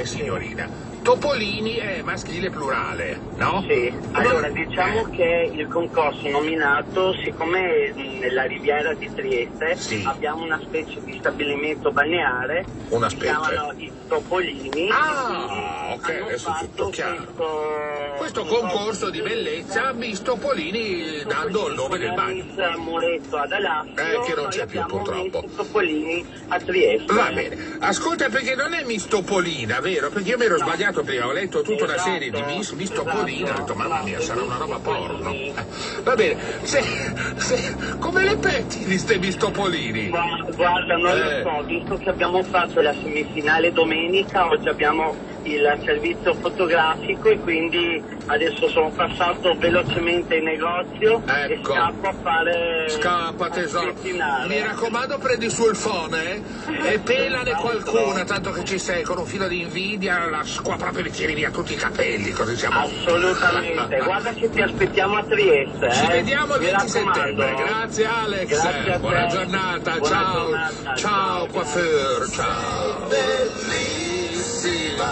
Grazie signorina. Topolini è maschile plurale, no? Sì, allora diciamo che il concorso nominato, siccome nella riviera di Trieste Sì. abbiamo una specie di stabilimento balneare, Una si specie. chiamano i Topolini. Ah, ok, hanno adesso è fatto tutto chiaro. questo Concorso di bellezza, Miss Topolini dando il nome del bagno. Miss Muretto ad Alassio, Che non noi c'è più, abbiamo purtroppo. Miss Topolini a Trieste. Va bene, ascolta, perché non è Miss Topolina, vero? Perché io mi ero sbagliato prima, ho letto tutta una serie di Miss Topolina, ho detto mamma mia, sarà una roba porno. Va bene, come le pettini ste Miss Topolini? Guarda, non lo so, visto che abbiamo fatto la semifinale domenica, oggi abbiamo il servizio fotografico e quindi adesso sono passato velocemente in negozio e scappo a fare... Scappa tesoro, mi raccomando prendi su il phone e pelane qualcuna, tanto che ci sei, con un filo di invidia la proprio li tiri via tutti i capelli, così siamo... Assolutamente, guarda che ti aspettiamo a Trieste. Ci vediamo il Mi 20 raccomando. settembre, grazie Alex, Grazie a te. buona giornata, Buona ciao, giornata, ciao coiffeur, ciao. Bellissima.